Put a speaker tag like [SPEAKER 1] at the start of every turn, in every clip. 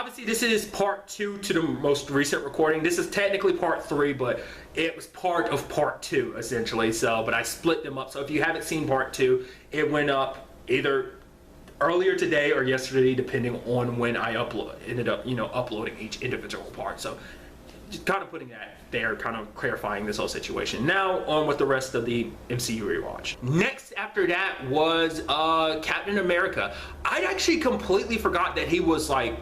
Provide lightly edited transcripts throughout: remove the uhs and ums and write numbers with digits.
[SPEAKER 1] obviously this is part 2 to the most recent recording. This is technically part 3, but it was part of part 2 essentially. So, but I split them up. So if you haven't seen part 2, it went up either earlier today or yesterday, depending on when I ended up uploading each individual part. So just kind of putting that there, kind of clarifying this whole situation. Now on with the rest of the MCU rewatch. Next after that was Captain America. I actually completely forgot that he was like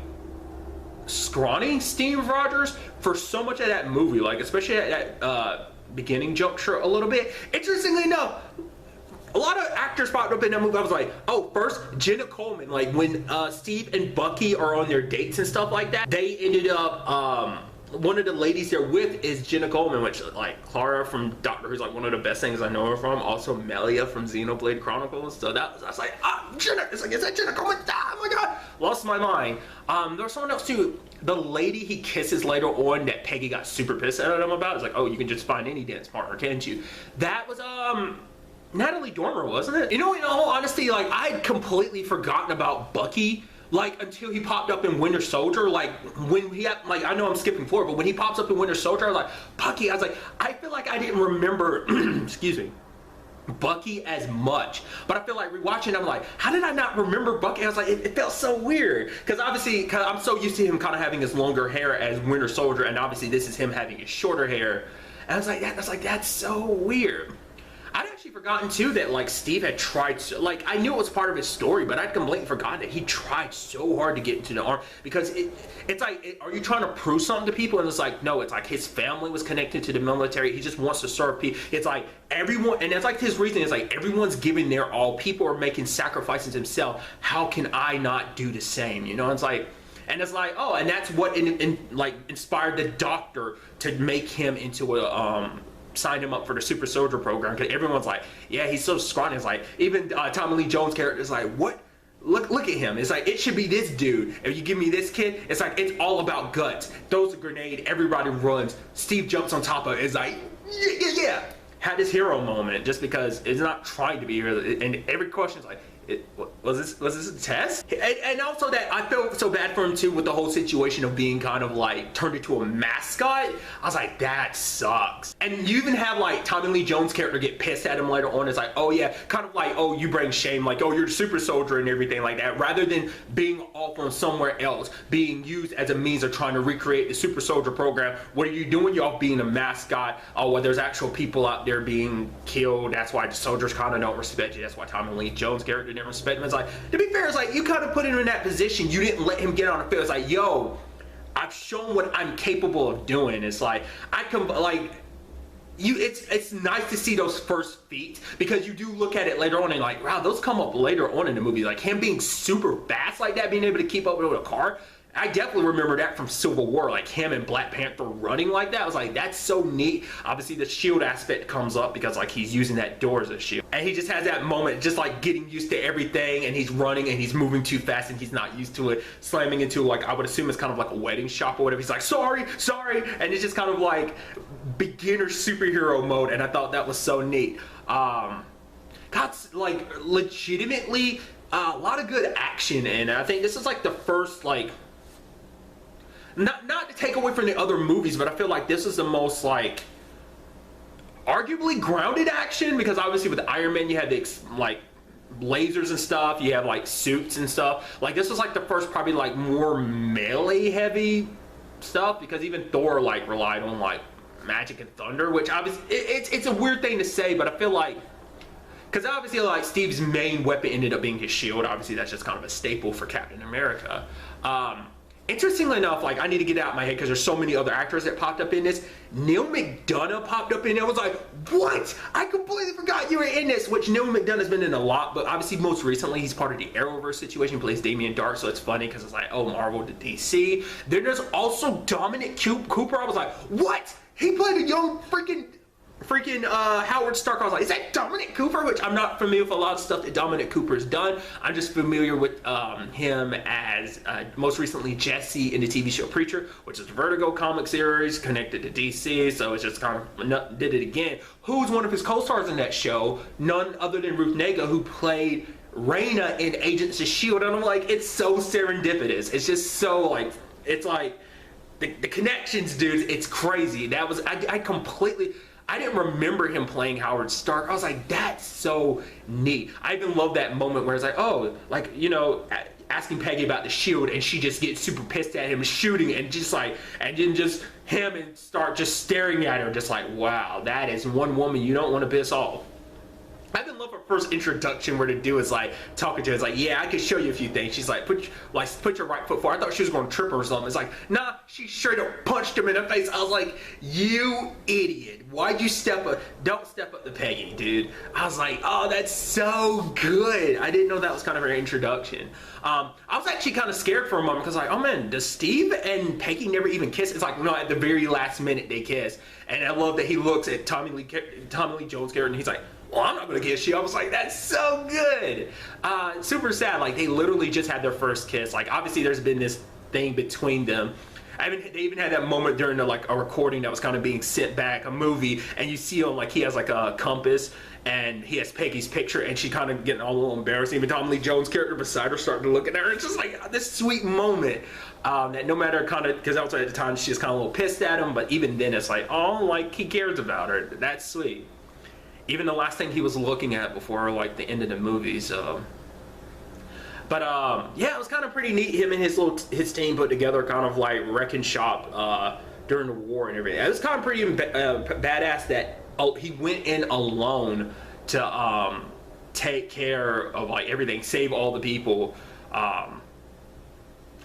[SPEAKER 1] scrawny Steve Rogers for so much of that movie, like especially at that beginning juncture a little bit. Interestingly enough, a lot of actors popped up in that movie. I was like, oh, first, Jenna Coleman, like when Steve and Bucky are on their dates and stuff like that, they ended up, one of the ladies they're with is Jenna Coleman, which like Clara from Doctor Who's like one of the best things I know her from. Also Melia from Xenoblade Chronicles. So I was like, Jenna, it's like, is that Jenna Coleman? Oh my God, lost my mind. There was someone else too. The lady he kisses later on that Peggy got super pissed at him about. It's like, oh, you can just find any dance partner, can't you? That was, Natalie Dormer, wasn't it? You know, in all honesty, like I'd completely forgotten about Bucky, like until he popped up in Winter Soldier. Like when he had, like, I know I'm skipping forward, but when he pops up in Winter Soldier, I was like, Bucky. I was like, I feel like I didn't remember, excuse me, Bucky as much. But I feel like rewatching, I'm like, how did I not remember Bucky? I was like, it felt so weird because obviously, I'm so used to him kind of having his longer hair as Winter Soldier, and obviously this is him having his shorter hair. And I was like, that's so weird. I'd actually forgotten too that like Steve had tried so, like I knew it was part of his story, but I'd completely forgotten that he tried so hard to get into the army because it's like, are you trying to prove something to people? And it's like, no, it's like his family was connected to the military. He just wants to serve people. It's like everyone, and that's like his reason is like everyone's giving their all. People are making sacrifices themselves. How can I not do the same? You know, it's like. And it's like, oh, and that's what like inspired the doctor to make him into a signed him up for the super soldier program, because everyone's like, yeah, he's so scrawny. It's like even Tommy Lee Jones' character is like, what, look at him. It's like, it should be this dude. If you give me this kid, it's like, it's all about guts. Throws a grenade, everybody runs, Steve jumps on top of it. It's like, yeah. Had this hero moment just because it's not trying to be here, and every question is like, was this a test? And also that I felt so bad for him too with the whole situation of being kind of like turned into a mascot. I was like, that sucks. And you even have like Tommy Lee Jones' character get pissed at him later on. It's like, oh yeah, kind of like, oh, you bring shame, like, oh, you're a super soldier and everything like that, rather than being off on somewhere else, being used as a means of trying to recreate the super soldier program. What are you doing? You're off being a mascot. Oh, well, there's actual people out there being killed. That's why the soldiers kind of don't respect you. That's why Tommy Lee Jones' character didn't respect him. It's like, to be fair, it's like you kind of put him in that position. You didn't let him get on the field. It's like, yo, I've shown what I'm capable of doing. It's like, I can, like, it's nice to see those first feats, because you do look at it later on and like, wow, those come up later on in the movie, like him being super fast like that, being able to keep up with a car. I definitely remember that from Civil War, like him and Black Panther running like that. I was like, that's so neat. Obviously the shield aspect comes up because like he's using that door as a shield. And he just has that moment just like getting used to everything, and he's running and he's moving too fast and he's not used to it, slamming into like, I would assume it's kind of like a wedding shop or whatever. He's like, sorry. And it's just kind of like beginner superhero mode, and I thought that was so neat. God's like legitimately a lot of good action, and I think this is like the first like, not to take away from the other movies, but I feel like this is the most like arguably grounded action, because obviously with Iron Man you had the like lasers and stuff, you have like suits and stuff. Like this was like the first probably like more melee heavy stuff, because even Thor like relied on like magic and thunder, which obviously it's a weird thing to say, but I feel like, because obviously like Steve's main weapon ended up being his shield. Obviously that's just kind of a staple for Captain America. Interestingly enough, like I need to get it out of my head because there's so many other actors that popped up in this. Neil McDonough popped up in it. I was like, what? I completely forgot you were in this, which Neil McDonough's been in a lot, but obviously most recently he's part of the Arrowverse situation, plays Damien Dark, so it's funny because it's like, oh, Marvel to DC. Then there's also Dominic Cooper. I was like, what? He played a young freaking Howard Stark. I was like, is that Dominic Cooper? Which I'm not familiar with a lot of stuff that Dominic Cooper's done. I'm just familiar with him as most recently Jesse in the TV show Preacher, which is a Vertigo comic series connected to DC, so it's just kind of did it again. Who's one of his co-stars in that show? None other than Ruth Negga, who played Raina in Agents of S.H.I.E.L.D. And I'm like, it's so serendipitous. It's just so like it's like the connections, dude. It's crazy. That was I completely. I didn't remember him playing Howard Stark. I was like, that's so neat. I even love that moment where it's like, oh, like, you know, asking Peggy about the shield, and she just gets super pissed at him shooting, and just like, and then just him and Stark just staring at her, just like, wow, that is one woman you don't want to piss off. I even love her first introduction where the dude is like talking to her. It's like, yeah, I can show you a few things. She's like, put your right foot forward. I thought she was going to trip her or something. It's like, nah, she straight up punched him in the face. I was like, you idiot. Why'd you don't step up to Peggy, dude. I was like, oh, that's so good. I didn't know that was kind of her introduction. I was actually kind of scared for a moment because like, oh man, does Steve and Peggy never even kiss? It's like, no, at the very last minute they kiss. And I love that he looks at Tommy Lee Jones' character and he's like, well, I'm not gonna kiss you. I was like, that's so good. Super sad. Like they literally just had their first kiss. Like obviously there's been this thing between them. They even had that moment during a recording that was kind of being sent back, a movie, and you see him like he has like a compass and he has Peggy's picture and she kind of getting all a little embarrassed. Even Tommy Lee Jones' character beside her starting to look at her. It's just like this sweet moment that no matter kind of, because also at the time she's kind of a little pissed at him, but even then it's like, oh, like he cares about her. That's sweet. Even the last thing he was looking at before like the end of the movie. So, but yeah, it was kind of pretty neat. Him and his team put together kind of like wrecking shop during the war and everything. It was kind of pretty badass that he went in alone to take care of like everything, save all the people.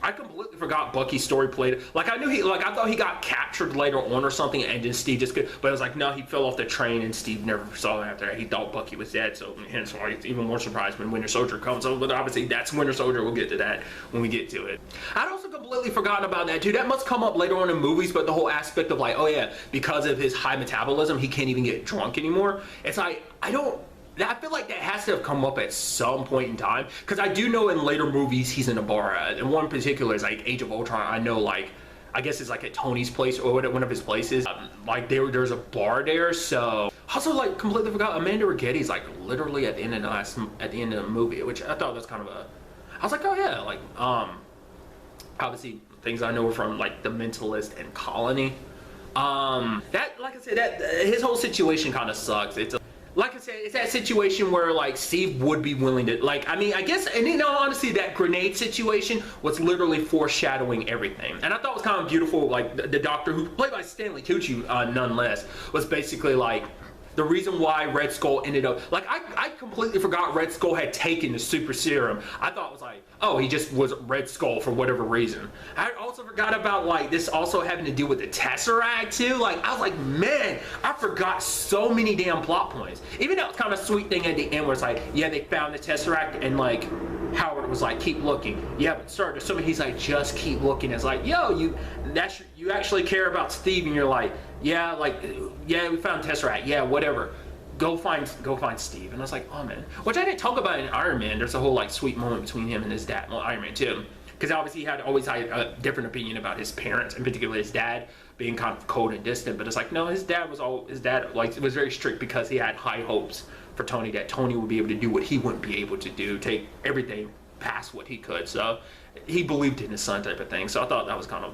[SPEAKER 1] I completely forgot Bucky's story played. Like I thought he got captured later on or something, and then Steve just could. But it was like, no, he fell off the train, and Steve never saw him after that. He thought Bucky was dead, so hence why he's even more surprised when Winter Soldier comes. So, but obviously that's Winter Soldier. We'll get to that when we get to it. I'd also completely forgotten about that too. That must come up later on in movies, but the whole aspect of like, oh yeah, because of his high metabolism, he can't even get drunk anymore. It's like I feel like that has to have come up at some point in time, because I do know in later movies he's in a bar. And one in particular is like Age of Ultron. I know, like, I guess it's like at Tony's place or one of his places. Like there's a bar there. So also like completely forgot Amanda Righetti's like literally at the end of the movie, which I thought was kind of I was like, oh yeah, like obviously things I know from like The Mentalist and Colony. That, like I said, that his whole situation kind of sucks. Like I said, it's that situation where like Steve would be willing to, like, I mean, I guess, and in all honesty, that grenade situation was literally foreshadowing everything. And I thought it was kind of beautiful, like the doctor, who played by Stanley Tucci, nonetheless, was basically like the reason why Red Skull ended up, like, I completely forgot Red Skull had taken the super serum. I thought it was like, oh, he just was Red Skull for whatever reason. I also forgot about like this also having to do with the Tesseract too. Like I was like, man, I forgot so many damn plot points. Even that kind of sweet thing at the end where it's like, yeah, they found the Tesseract, and like Howard was like, keep looking. Yeah, but sir, there's somebody, he's like, just keep looking. It's like, yo, you actually care about Steve, and you're like, yeah, like, yeah, we found Tesseract. Yeah, whatever. Go find Steve. And I was like, oh man. Which I didn't talk about in Iron Man. There's a whole like sweet moment between him and his dad. Well, Iron Man too. Because obviously he had always had a different opinion about his parents, in particular his dad being kind of cold and distant. But it's like, no, his dad like was very strict, because he had high hopes for Tony, that Tony would be able to do what he wouldn't be able to do, take everything past what he could. So he believed in his son, type of thing. So I thought that was kind of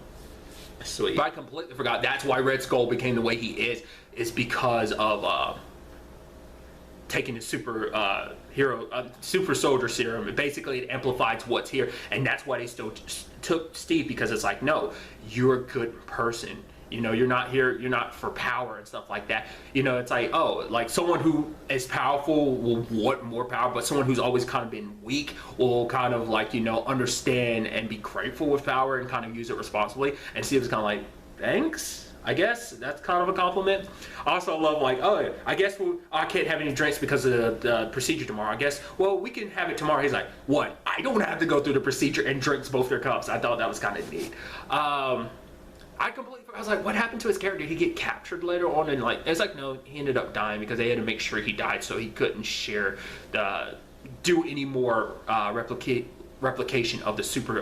[SPEAKER 1] sweet. But I completely forgot that's why Red Skull became the way he is because of taking the super soldier serum. Basically it amplifies what's here, and that's why they still took Steve, because it's like, no, you're a good person. You know, you're not for power and stuff like that. You know, it's like, oh, like someone who is powerful will want more power, but someone who's always kind of been weak will kind of like, you know, understand and be grateful with power and kind of use it responsibly. And Steve was kind of like, thanks. I guess that's kind of a compliment. Also, I love like, oh, I guess I can't have any drinks because of the procedure tomorrow. I guess, well, we can have it tomorrow. He's like, what? I don't have to go through the procedure, and drinks both their cups. I thought that was kind of neat. I was like, what happened to his character? Did he get captured later on? And like, it's like, no, he ended up dying because they had to make sure he died, so he couldn't do any more replication of the super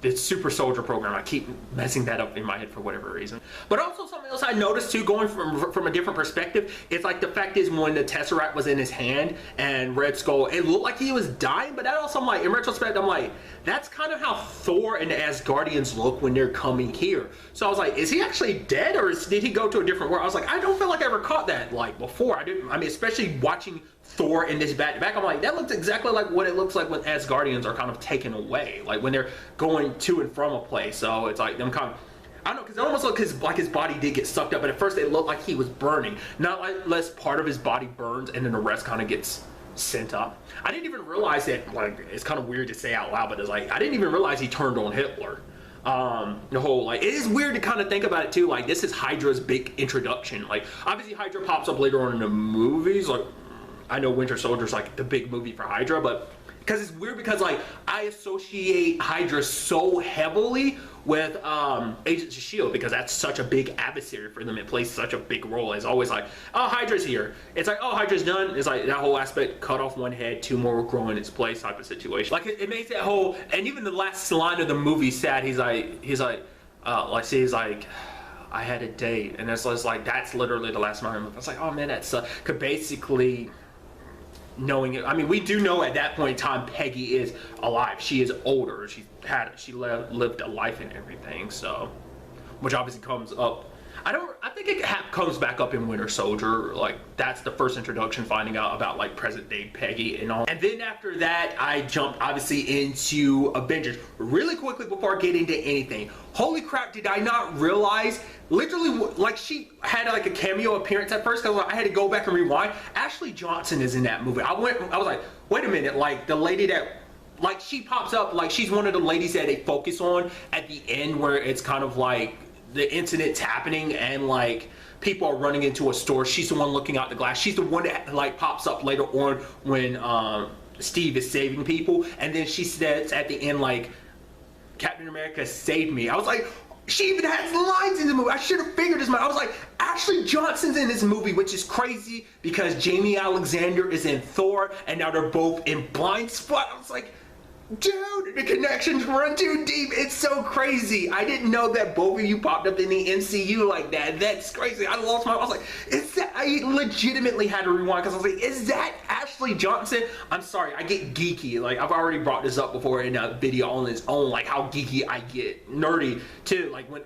[SPEAKER 1] the super soldier program. I keep messing that up in my head for whatever reason. But also something else I noticed too, going from a different perspective, it's like the fact is when the Tesseract was in his hand and Red Skull, it looked like he was dying, but that also, I'm like, in retrospect, I'm like, that's kind of how Thor and the Asgardians look when they're coming here. So I was like, is he actually dead, or did he go to a different world? I was like, I don't feel like I ever caught that like before. I mean, especially watching Thor in this back-to-back, I'm like, that looks exactly like what it looks like when Asgardians are kind of taken away, like when they're going to and from a place. So it's like them kind of, I don't know, because it almost looked like his body did get sucked up, but at first it looked like he was burning, not like less part of his body burns and then the rest kind of gets sent up. I didn't even realize that, like, it's kind of weird to say out loud, but it's like, I didn't even realize he turned on Hitler. The whole, like, it is weird to kind of think about it too, like, this is Hydra's big introduction. Like, obviously Hydra pops up later on in the movies, like, I know Winter Soldier's like the big movie for Hydra, but because it's weird because like I associate Hydra so heavily with Agents of S.H.I.E.L.D. because that's such a big adversary for them. It plays such a big role. It's always like, oh, Hydra's here. It's like, oh, Hydra's done. It's like that whole aspect, cut off one head, two more will grow in its place type of situation. Like it makes that whole, and even the last line of the movie sad, he's like, I had a date, and it's like, that's literally the last line. I was like, oh man, that's could basically, knowing it, I mean, we do know at that point in time Peggy is alive. She is older. She lived a life and everything. So, which obviously comes up. I think it comes back up in Winter Soldier. Like that's the first introduction, finding out about like present day Peggy and all. And then after that, I jumped obviously into Avengers really quickly before getting to anything. Holy crap! Did I not realize? Literally, like she had like a cameo appearance at first because I had to go back and rewind. Ashley Johnson is in that movie. I was like, wait a minute, like the lady that. Like she pops up, like she's one of the ladies that they focus on at the end where it's kind of like the incident's happening and like people are running into a store. She's the one looking out the glass. She's the one that like pops up later on when Steve is saving people, and then she says at the end like, Captain America saved me. I was like, she even has lines in the movie. I should have figured this. I was like, Ashley Johnson's in this movie, which is crazy because Jamie Alexander is in Thor and now they're both in Blind Spot. I was like, dude, the connections run too deep. It's so crazy. I didn't know that both of you popped up in the MCU like that. That's crazy. I lost my, I was like, is that, I legitimately had to rewind because I was like, is that Ashley Johnson? I'm sorry, I get geeky. Like, I've already brought this up before in a video on its own, like how geeky I get. Nerdy, too. Like, when,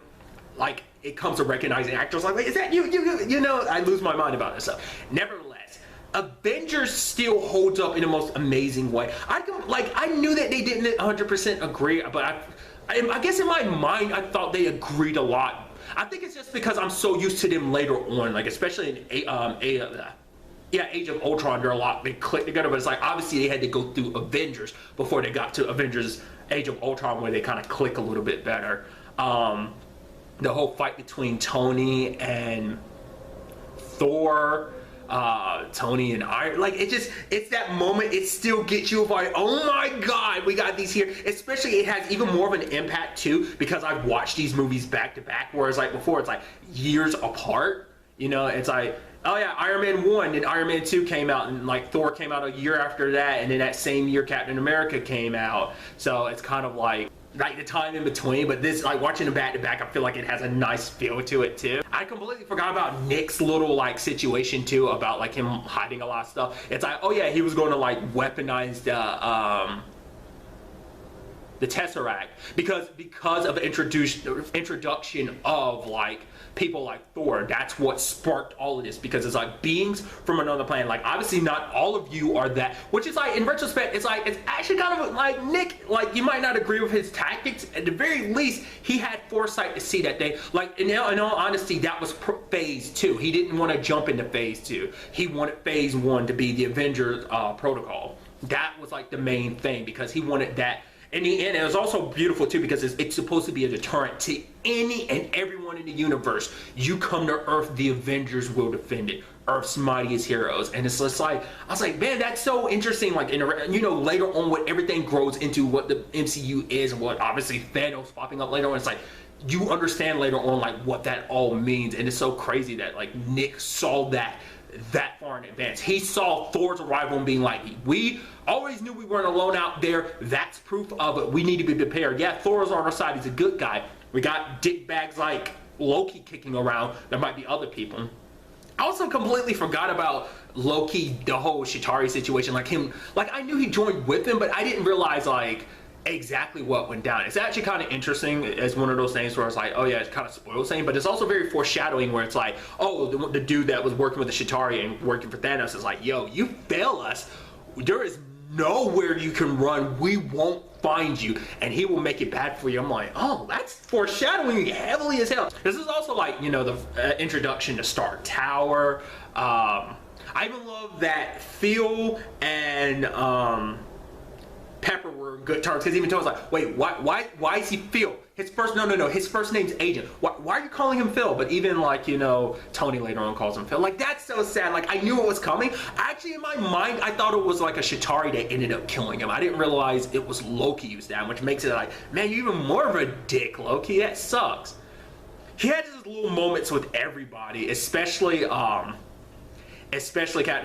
[SPEAKER 1] like, it comes to recognizing actors, like, wait, is that you? You know, I lose my mind about this stuff. Nevertheless, Avengers still holds up in the most amazing way. I knew that they didn't 100% agree, but I guess in my mind I thought they agreed a lot. I think it's just because I'm so used to them later on, like especially in Age of Ultron, they click together, but it's like obviously they had to go through Avengers before they got to Avengers Age of Ultron where they kind of click a little bit better. The whole fight between Tony and Thor, Tony and Iron, like it's that moment, it still gets you like, oh my god, we got these here. Especially it has even more of an impact too because I've watched these movies back to back, whereas like before it's like years apart, you know. It's like, oh yeah, Iron Man 1 and Iron Man 2 came out, and like Thor came out a year after that, and then that same year Captain America came out. So it's kind of like the time in between, but this, like watching them back to back, I feel like it has a nice feel to it too. I completely forgot about Nick's little like situation too, about like him hiding a lot of stuff. It's like, oh yeah, he was going to like weaponize the Tesseract because of the introduction of like people like Thor. That's what sparked all of this, because it's like beings from another planet. Like obviously not all of you are that, which is like in retrospect it's like it's actually kind of like Nick, like you might not agree with his tactics. At the very least he had foresight to see that they, like in all honesty, that was phase 2. He didn't want to jump into phase 2. He wanted phase 1 to be the Avengers protocol. That was like the main thing because he wanted that. In the end, it was also beautiful too because it's supposed to be a deterrent to any and everyone in the universe. You come to Earth, the Avengers will defend it. Earth's mightiest heroes. And it's just like, I was like, man, that's so interesting. Like, you know, later on when everything grows into what the MCU is, and what obviously Thanos popping up later on, it's like, you understand later on like what that all means. And it's so crazy that like Nick saw that that far in advance. He saw Thor's arrival and being like, we always knew we weren't alone out there. That's proof of it. We need to be prepared. Yeah, Thor's on our side. He's a good guy. We got dickbags like Loki kicking around. There might be other people. I also completely forgot about Loki, the whole Chitauri situation. Like I knew he joined with him, but I didn't realize like exactly what went down. It's actually kind of interesting as one of those things where it's like, oh yeah, it's kind of spoiled saying, but it's also very foreshadowing where it's like, oh, the dude that was working with the Chitauri and working for Thanos is like, yo, you fail us, there is nowhere you can run, we won't find you, and he will make it bad for you. I'm like, oh, that's foreshadowing heavily as hell. This is also like, the introduction to Stark Tower. I even love that Phil and Pepper were good terms, because even Tony's like, wait, why is he Phil? His first name's Agent. Why are you calling him Phil? But even like, Tony later on calls him Phil. Like, that's so sad. Like, I knew it was coming. Actually, in my mind, I thought it was like a Chitauri that ended up killing him. I didn't realize it was Loki who's down, which makes it like, man, you're even more of a dick, Loki. That sucks. He had these little moments with everybody, especially Captain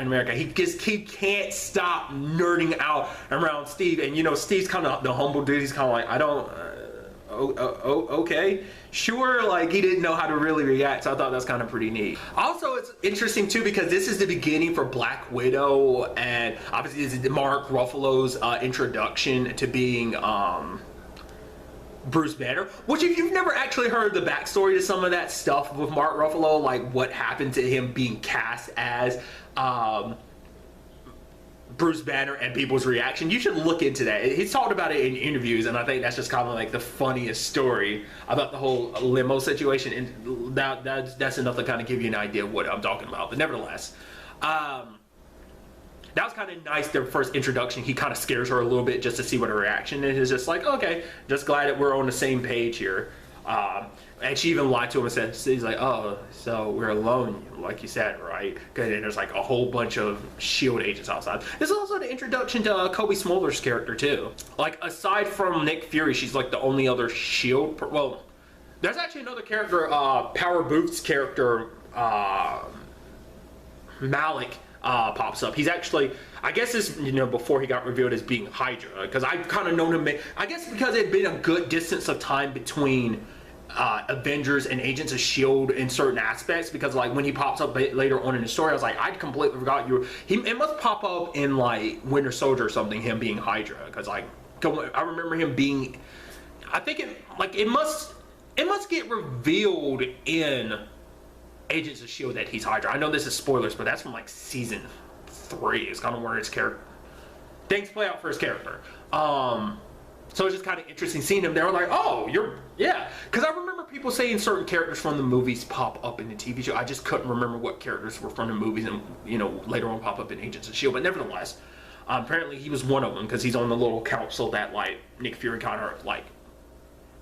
[SPEAKER 1] America. He can't stop nerding out around Steve, and Steve's kind of the humble dude. He's kind of like, I don't, okay, sure. Like, he didn't know how to really react, so I thought that's kind of pretty neat. Also, it's interesting too because this is the beginning for Black Widow, and obviously this is Mark Ruffalo's introduction to being Bruce Banner, which if you've never actually heard the backstory to some of that stuff with Mark Ruffalo, like what happened to him being cast as Bruce Banner and people's reaction, you should look into that. He's talked about it in interviews, and I think that's just kind of like the funniest story about the whole limo situation, and that's enough to kind of give you an idea of what I'm talking about. But nevertheless, that was kind of nice, their first introduction. He kind of scares her a little bit just to see what her reaction is. It's just like, okay, just glad that we're on the same page here. And she even lied to him and said, he's like, oh, so we're alone, like you said, right? And then there's like a whole bunch of S.H.I.E.L.D. agents outside. This is also the introduction to Kobe Smolder's character, too. Like, aside from Nick Fury, she's like the only other S.H.I.E.L.D. Well, there's actually another character, Power Booth's character, Malik, pops up. He's actually, I guess this, before he got revealed as being Hydra, because I've kind of known him, I guess because it had been a good distance of time between Avengers and Agents of S.H.I.E.L.D. in certain aspects, because like when he pops up later on in the story, I was like, I completely forgot it must pop up in like Winter Soldier or something, him being Hydra, because like, I remember him being, I think it must get revealed in Agents of S.H.I.E.L.D. that he's Hydra. I know this is spoilers, but that's from like season 3. It's kind of where his character things play out for his character. So it's just kind of interesting seeing him there. Like, oh, yeah. Because I remember people saying certain characters from the movies pop up in the TV show. I just couldn't remember what characters were from the movies and later on pop up in Agents of S.H.I.E.L.D. But nevertheless, apparently he was one of them because he's on the little council that like Nick Fury kind of like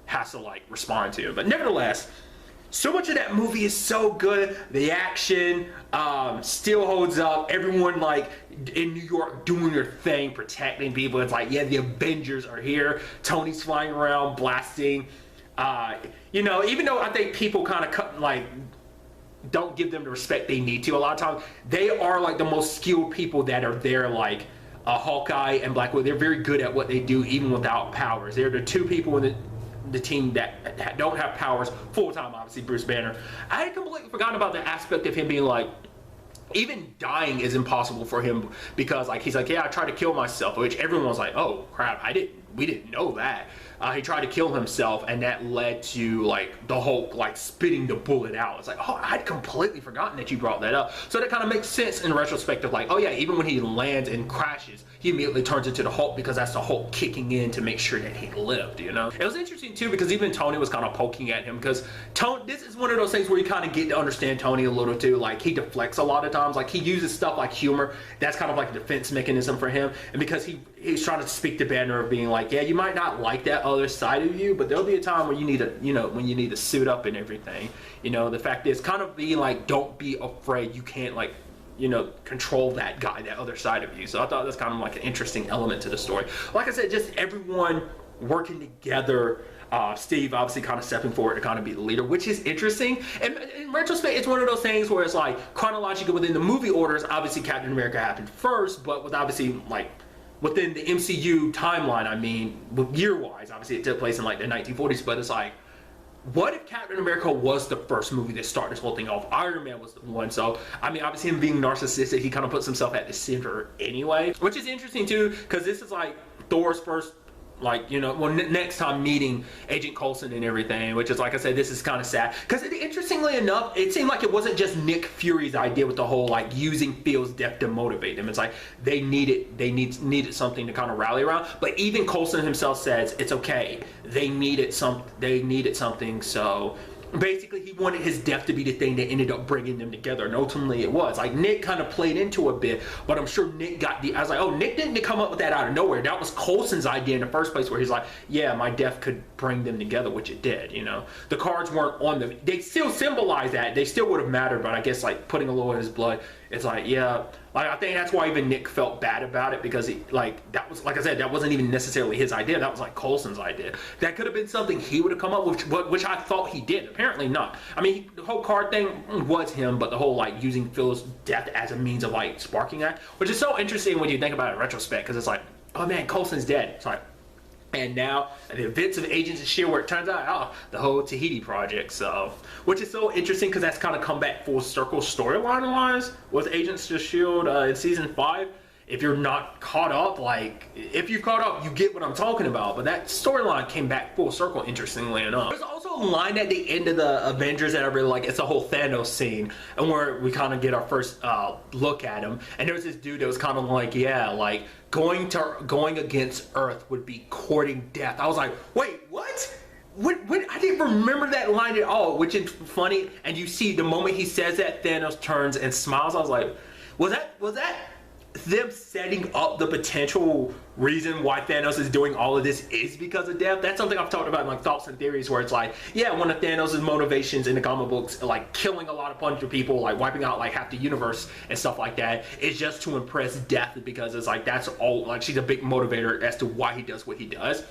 [SPEAKER 1] has to like respond to. But nevertheless, so much of that movie is so good. The action still holds up. Everyone like in New York doing their thing, protecting people. It's like, yeah, the Avengers are here. Tony's flying around, blasting. Even though I think people kind of don't give them the respect they need to a lot of times, they are like the most skilled people that are there, like Hawkeye and Black Widow. They're very good at what they do even without powers. They're the two people in the team that don't have powers full-time. Obviously Bruce Banner, I had completely forgotten about the aspect of him being like, even dying is impossible for him, because like he's like, yeah, I tried to kill myself, which everyone was like, oh crap, we didn't know that. He tried to kill himself, and that led to like the Hulk like spitting the bullet out. It's like, oh, I'd completely forgotten that you brought that up. So that kind of makes sense in retrospect of like, oh yeah, even when he lands and crashes, he immediately turns into the Hulk because that's the Hulk kicking in to make sure that he lived, It was interesting too because even Tony was kind of poking at him, because this is one of those things where you kind of get to understand Tony a little too. Like, he deflects a lot of times. Like, he uses stuff like humor. That's kind of like a defense mechanism for him. And because he's trying to speak to Banner of being like, yeah, you might not like that other side of you, but there'll be a time where you need to suit up and everything. The fact is kind of being like, don't be afraid. You can't like, control that guy, that other side of you. So I thought that's kind of like an interesting element to the story. Like I said, just everyone working together Steve obviously kind of stepping forward to kind of be the leader, which is interesting. And in retrospect, it's one of those things where it's like chronological within the movie orders. Obviously, Captain America happened first, but with obviously like within the MCU timeline, I mean, year-wise, obviously it took place in like the 1940s. But it's like, what if Captain America was the first movie that started this whole thing off? Iron Man was the one. So, I mean, obviously him being narcissistic, he kind of puts himself at the center anyway, which is interesting too, because this is like Thor's first, like, you know, well, next time meeting Agent Coulson and everything, which is, like I said, this is kind of sad, because interestingly enough, it seemed like it wasn't just Nick Fury's idea with the whole like using Phil's death to motivate them. It's like they needed something to kind of rally around. But even Coulson himself says it's okay, they needed something. So basically he wanted his death to be the thing that ended up bringing them together, and ultimately it was. Like, Nick kind of played into a bit, but I'm sure Nick got I was like, oh, Nick didn't come up with that out of nowhere. That was Coulson's idea in the first place, where he's like, yeah, my death could bring them together, which it did, you know. The cards weren't on them. They still symbolize that. They still would have mattered, but I guess like putting a little in his blood, it's like, yeah, like, I think that's why even Nick felt bad about it, because he, like, that was, like I said, that wasn't even necessarily his idea. That was like Coulson's idea. That could have been something he would have come up with, which I thought he did. Apparently not. I mean, the whole card thing was him, but the whole like using Phil's death as a means of like sparking that, which is so interesting when you think about it in retrospect, because it's like, oh man, Coulson's dead. It's like, and now the events of Agents of S.H.I.E.L.D., where it turns out, oh, the whole Tahiti project. So, which is so interesting, because that's kind of come back full circle storyline wise with Agents of S.H.I.E.L.D. In season 5. If you're not caught up, like, if you've caught up, you get what I'm talking about. But that storyline came back full circle, interestingly enough. There's also a line at the end of the Avengers that I really like. It's a whole Thanos scene, and where we kind of get our first look at him. And there was this dude that was kind of like, yeah, like, going against Earth would be courting death. I was like, wait, what? What? I didn't remember that line at all, which is funny. And you see the moment he says that, Thanos turns and smiles. I was like, was that them setting up the potential reason why Thanos is doing all of this is because of death? That's something I've talked about in like thoughts and theories, where it's like, yeah, one of Thanos' motivations in the comic books, like killing a bunch of people, like wiping out like half the universe and stuff like that, is just to impress Death, because it's like, that's all, like, she's a big motivator as to why he does what he does.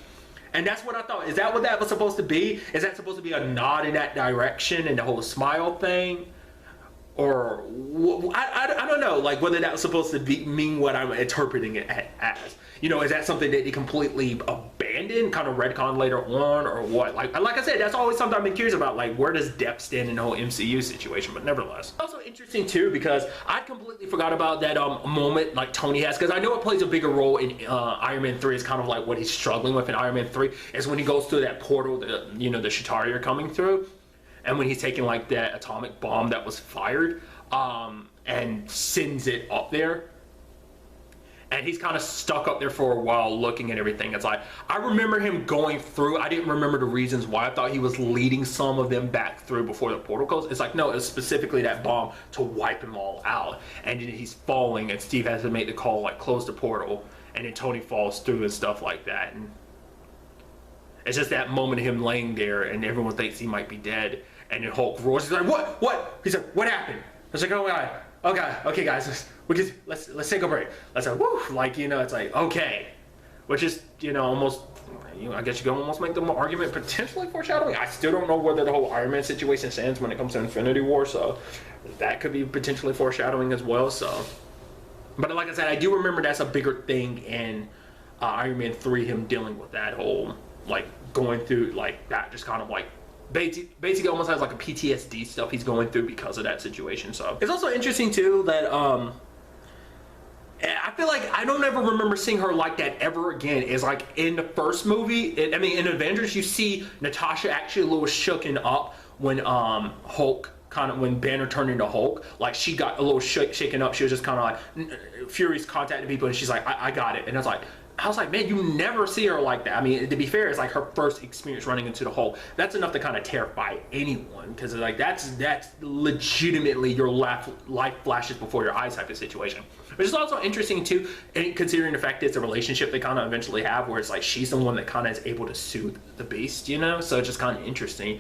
[SPEAKER 1] And that's what I thought. Is that what that was supposed to be? Is that supposed to be a nod in that direction, and the whole smile thing? Or I don't know, like, whether that was supposed to mean what I'm interpreting it as. You know, is that something that they completely abandoned, kind of retcon later on, or what? Like I said, that's always something I've been curious about. Like, where does Depp stand in the whole MCU situation? But nevertheless, also interesting too, because I completely forgot about that moment like Tony has, because I know it plays a bigger role in Iron Man 3. It's kind of like what he's struggling with in Iron Man 3 is when he goes through that portal that, you know, the Chitauri are coming through. And when he's taking like that atomic bomb that was fired and sends it up there, and he's kind of stuck up there for a while looking at everything. It's like, I remember him going through. I didn't remember the reasons why. I thought he was leading some of them back through before the portal goes. It's like, no, it was specifically that bomb to wipe them all out. And then he's falling, and Steve has to make the call, like, close the portal, and then Tony falls through and stuff like that. And it's just that moment of him laying there, and everyone thinks he might be dead. And then Hulk roars. He's like, what? He's like, what happened? I was like, oh my God. Okay, guys, let's take a break. Let's like, woo, like, you know, it's like, okay, which is, you know, almost, you know, I guess you can almost make the argument potentially foreshadowing. I still don't know whether the whole Iron Man situation stands when it comes to Infinity War, so that could be potentially foreshadowing as well. So, but like I said, I do remember that's a bigger thing in Iron Man 3, him dealing with that whole, like, going through like that, just kind of like basically almost has like a PTSD stuff he's going through because of that situation. So it's also interesting too that I feel like I don't ever remember seeing her like that ever again. Is like in the first movie, I mean in Avengers, you see Natasha actually a little shooken up when Hulk, kind of when Banner turned into Hulk, like she got a little shaken up. She was just kind of like, Fury's contacting people, and she's like, I got it. And I was like, man, you never see her like that. I mean, to be fair, it's like her first experience running into the Hulk. That's enough to kind of terrify anyone, because like that's legitimately your life flashes before your eyes type of situation. Which is also interesting too, considering the fact that it's a relationship they kind of eventually have, where it's like she's the one that kind of is able to soothe the Beast, you know. So it's just kind of interesting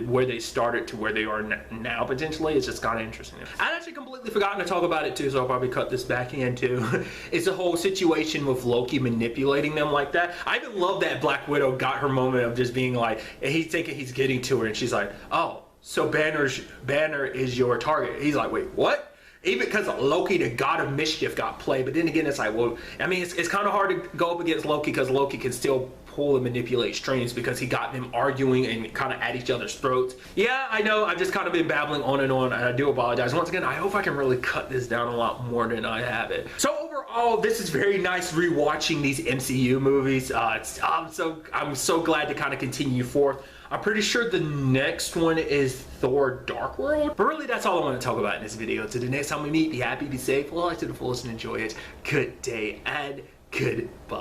[SPEAKER 1] where they started to where they are now potentially. It's just kind of interesting. I'd actually completely forgotten to talk about it too, so I'll probably cut this back in too. It's the whole situation with Loki manipulating them like that. I even love that Black Widow got her moment of just being like, and he's thinking he's getting to her, and she's like, oh, so Banner is your target. He's like, wait, what? Even because Loki, the god of mischief, got played. But then again, it's like, well, I mean, it's kind of hard to go up against Loki because Loki can still pull and manipulate strings because he got them arguing and kind of at each other's throats. Yeah, I know, I've just kind of been babbling on, and I do apologize. Once again, I hope I can really cut this down a lot more than I have it. So overall, this is very nice rewatching these MCU movies. I'm so glad to kind of continue forth. I'm pretty sure the next one is Thor Dark World. But really, that's all I want to talk about in this video. Until the next time we meet, be happy, be safe, live life to the fullest, and enjoy it. Good day and goodbye.